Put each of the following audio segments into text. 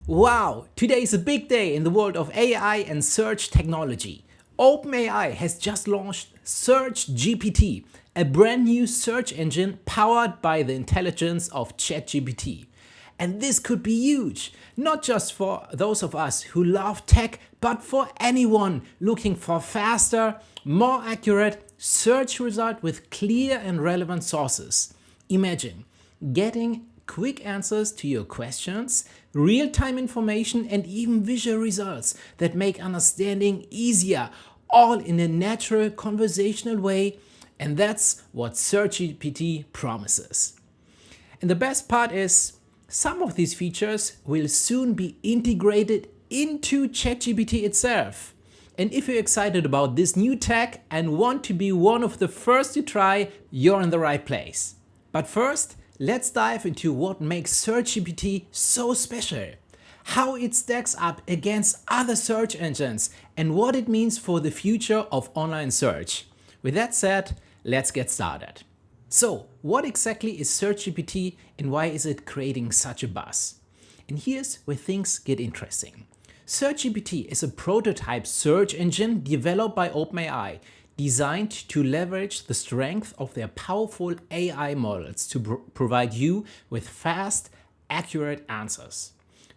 Wow, today is a big day in the world of AI and search technology. OpenAI has just launched SearchGPT, a brand new search engine powered by the intelligence of ChatGPT. And this could be huge, not just for those of us who love tech, but for anyone looking for faster, more accurate search results with clear and relevant sources. Imagine getting quick answers to your questions, real-time information, and even visual results that make understanding easier, all in a natural conversational way. And that's what SearchGPT promises. And the best part is, some of these features will soon be integrated into ChatGPT itself. And if you're excited about this new tech and want to be one of the first to try, you're in the right place. But first, let's dive into what makes SearchGPT so special, how it stacks up against other search engines, and what it means for the future of online search. With that said, let's get started. So, what exactly is SearchGPT and why is it creating such a buzz? And here's where things get interesting. SearchGPT is a prototype search engine developed by OpenAI, designed to leverage the strength of their powerful AI models to provide you with fast, accurate answers.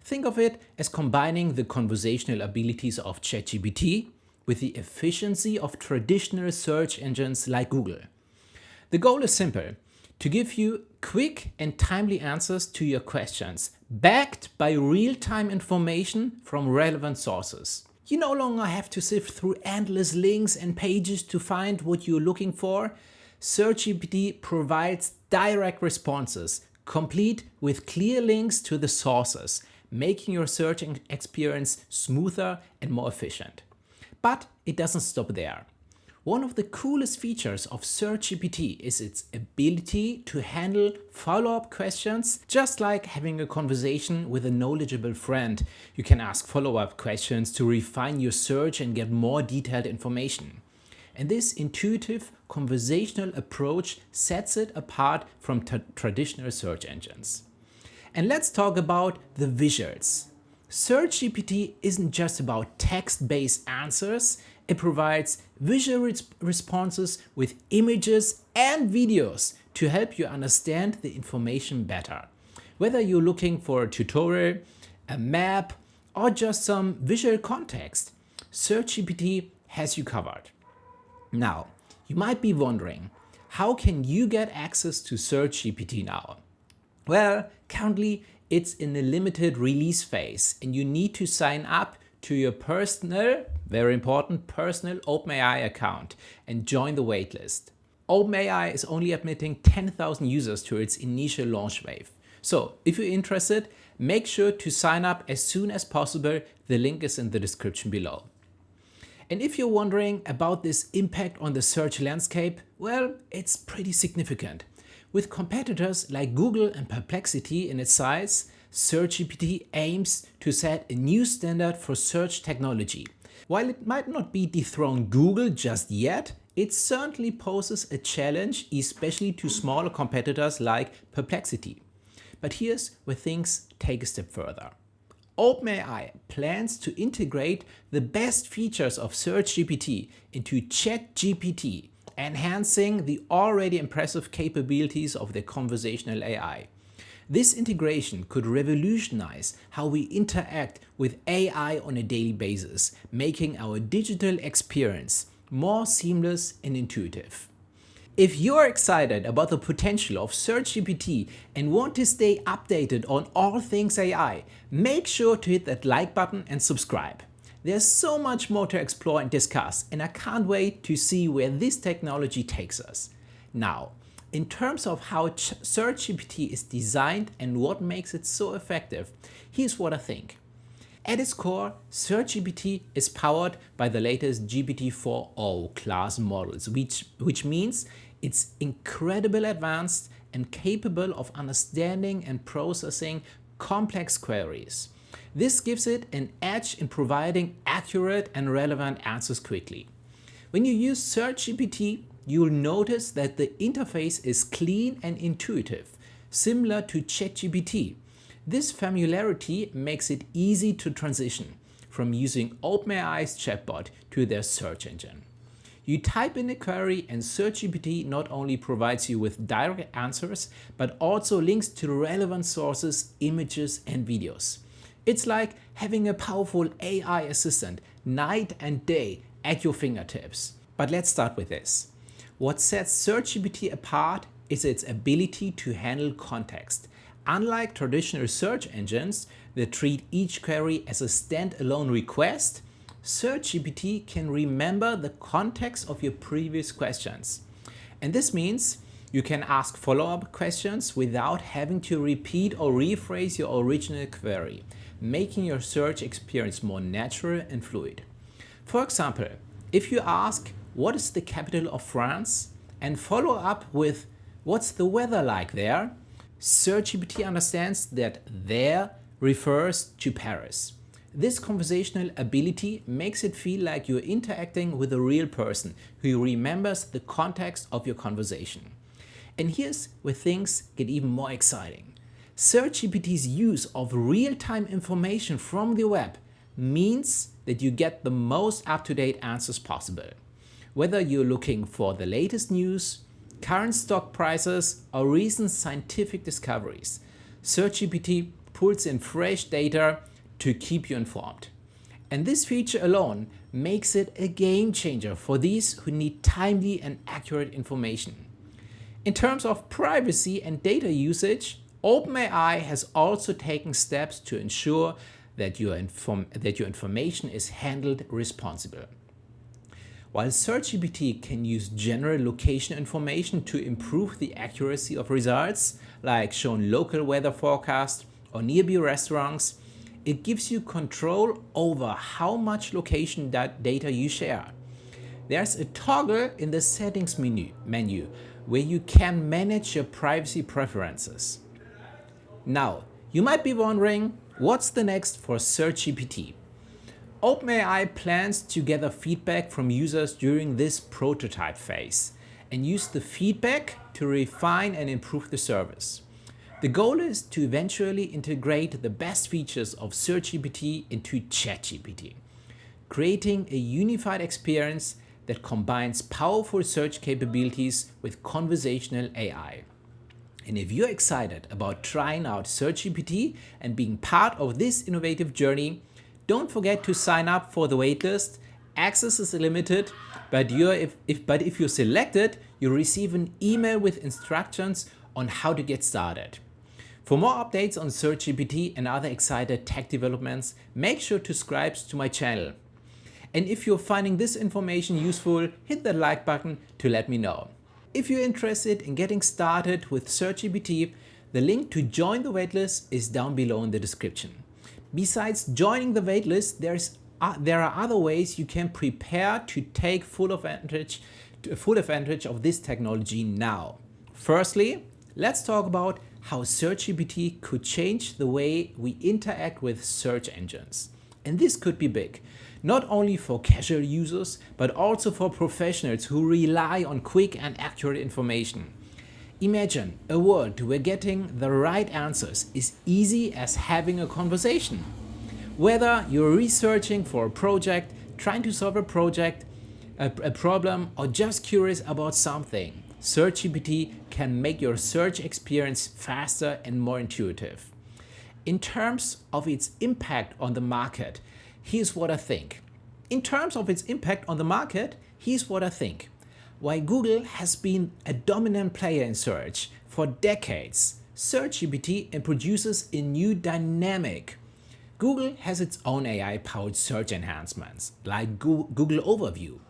Think of it as combining the conversational abilities of ChatGPT with the efficiency of traditional search engines like Google. The goal is simple: to give you quick and timely answers to your questions, backed by real-time information from relevant sources. You no longer have to sift through endless links and pages to find what you're looking for. SearchGPT provides direct responses, complete with clear links to the sources, making your searching experience smoother and more efficient. But it doesn't stop there. One of the coolest features of SearchGPT is its ability to handle follow-up questions, just like having a conversation with a knowledgeable friend. You can ask follow-up questions to refine your search and get more detailed information. And this intuitive conversational approach sets it apart from traditional search engines. And let's talk about the visuals. SearchGPT isn't just about text-based answers. It provides visual responses with images and videos to help you understand the information better. Whether you're looking for a tutorial, a map, or just some visual context, SearchGPT has you covered. Now, you might be wondering, how can you get access to SearchGPT now? Well, currently it's in a limited release phase and you need to sign up to your personal, very important, personal OpenAI account and join the waitlist. OpenAI is only admitting 10,000 users to its initial launch wave. So if you're interested, make sure to sign up as soon as possible. The link is in the description below. And if you're wondering about this impact on the search landscape, well, it's pretty significant. With competitors like Google and Perplexity in its size, SearchGPT aims to set a new standard for search technology. While it might not be dethrone Google just yet, it certainly poses a challenge, especially to smaller competitors like Perplexity. But here's where things take a step further. OpenAI plans to integrate the best features of SearchGPT into ChatGPT, enhancing the already impressive capabilities of their conversational AI. This integration could revolutionize how we interact with AI on a daily basis, making our digital experience more seamless and intuitive. If you're excited about the potential of SearchGPT and want to stay updated on all things AI, make sure to hit that like button and subscribe. There's so much more to explore and discuss, and I can't wait to see where this technology takes us. Now, in terms of how SearchGPT is designed and what makes it so effective, here's what I think. At its core, SearchGPT is powered by the latest GPT-4o class models, which means it's incredibly advanced and capable of understanding and processing complex queries. This gives it an edge in providing accurate and relevant answers quickly. When you use SearchGPT, you'll notice that the interface is clean and intuitive, similar to ChatGPT. This familiarity makes it easy to transition from using OpenAI's chatbot to their search engine. You type in a query and SearchGPT not only provides you with direct answers, but also links to relevant sources, images and videos. It's like having a powerful AI assistant night and day at your fingertips. But let's start with this. What sets SearchGPT apart is its ability to handle context. Unlike traditional search engines that treat each query as a standalone request, SearchGPT can remember the context of your previous questions. And this means you can ask follow-up questions without having to repeat or rephrase your original query, making your search experience more natural and fluid. For example, if you ask, "What is the capital of France?" and follow up with, "What's the weather like there?" SearchGPT understands that "there" refers to Paris. This conversational ability makes it feel like you're interacting with a real person who remembers the context of your conversation. And here's where things get even more exciting. SearchGPT's use of real-time information from the web means that you get the most up-to-date answers possible. Whether you're looking for the latest news, current stock prices, or recent scientific discoveries, SearchGPT pulls in fresh data to keep you informed. And this feature alone makes it a game changer for these who need timely and accurate information. In terms of privacy and data usage, OpenAI has also taken steps to ensure that your information is handled responsibly. While SearchGPT can use general location information to improve the accuracy of results, like showing local weather forecasts or nearby restaurants, it gives you control over how much location data you share. There's a toggle in the settings menu where you can manage your privacy preferences. Now, you might be wondering, what's the next for SearchGPT? OpenAI plans to gather feedback from users during this prototype phase and use the feedback to refine and improve the service. The goal is to eventually integrate the best features of SearchGPT into ChatGPT, creating a unified experience that combines powerful search capabilities with conversational AI. And if you're excited about trying out SearchGPT and being part of this innovative journey, don't forget to sign up for the waitlist. Access is limited, but if you're selected, you'll receive an email with instructions on how to get started. For more updates on SearchGPT and other exciting tech developments, make sure to subscribe to my channel. And if you're finding this information useful, hit the like button to let me know. If you're interested in getting started with SearchGPT, the link to join the waitlist is down below in the description. Besides joining the waitlist, there are other ways you can prepare to take full advantage of this technology now. Firstly, let's talk about how SearchGPT could change the way we interact with search engines. And this could be big, not only for casual users, but also for professionals who rely on quick and accurate information. Imagine a world where getting the right answers is easy as having a conversation. Whether you're researching for a project, trying to solve a problem, or just curious about something, SearchGPT can make your search experience faster and more intuitive. In terms of its impact on the market, here's what I think. While Google has been a dominant player in search for decades, SearchGPT introduces a new dynamic. Google has its own AI-powered search enhancements, like Google Overview.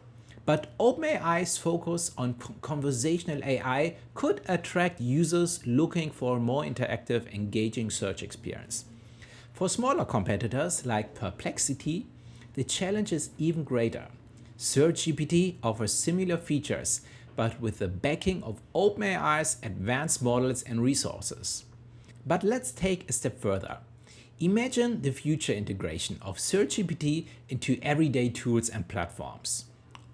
But OpenAI's focus on conversational AI could attract users looking for a more interactive, engaging search experience. For smaller competitors like Perplexity, the challenge is even greater. SearchGPT offers similar features, but with the backing of OpenAI's advanced models and resources. But let's take a step further. Imagine the future integration of SearchGPT into everyday tools and platforms.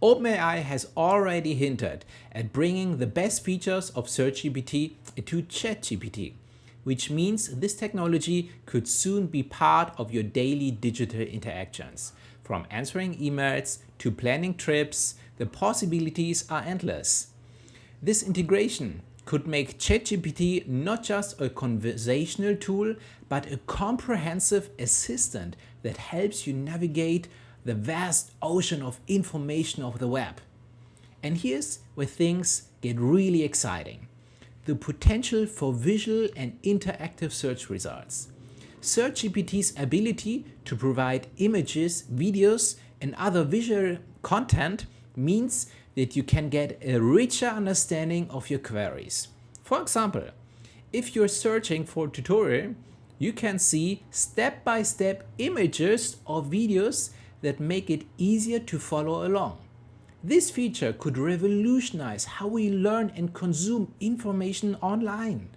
OpenAI has already hinted at bringing the best features of SearchGPT into ChatGPT, which means this technology could soon be part of your daily digital interactions. From answering emails to planning trips, the possibilities are endless. This integration could make ChatGPT not just a conversational tool, but a comprehensive assistant that helps you navigate the vast ocean of information of the web. And here's where things get really exciting: the potential for visual and interactive search results. SearchGPT's ability to provide images, videos, and other visual content means that you can get a richer understanding of your queries. For example, if you're searching for a tutorial, you can see step-by-step images or videos that make it easier to follow along. This feature could revolutionize how we learn and consume information online.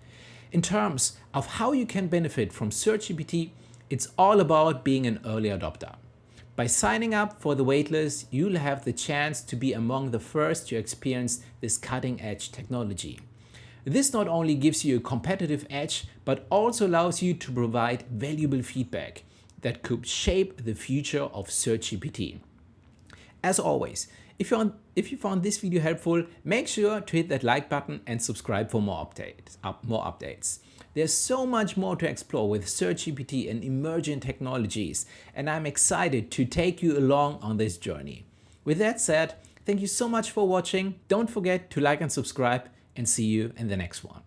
In terms of how you can benefit from SearchGPT, it's all about being an early adopter. By signing up for the waitlist, you'll have the chance to be among the first to experience this cutting-edge technology. This not only gives you a competitive edge, but also allows you to provide valuable feedback that could shape the future of SearchGPT. As always, if you found this video helpful, make sure to hit that like button and subscribe for more updates. There's so much more to explore with SearchGPT and emerging technologies, and I'm excited to take you along on this journey. With that said, thank you so much for watching. Don't forget to like and subscribe, and see you in the next one.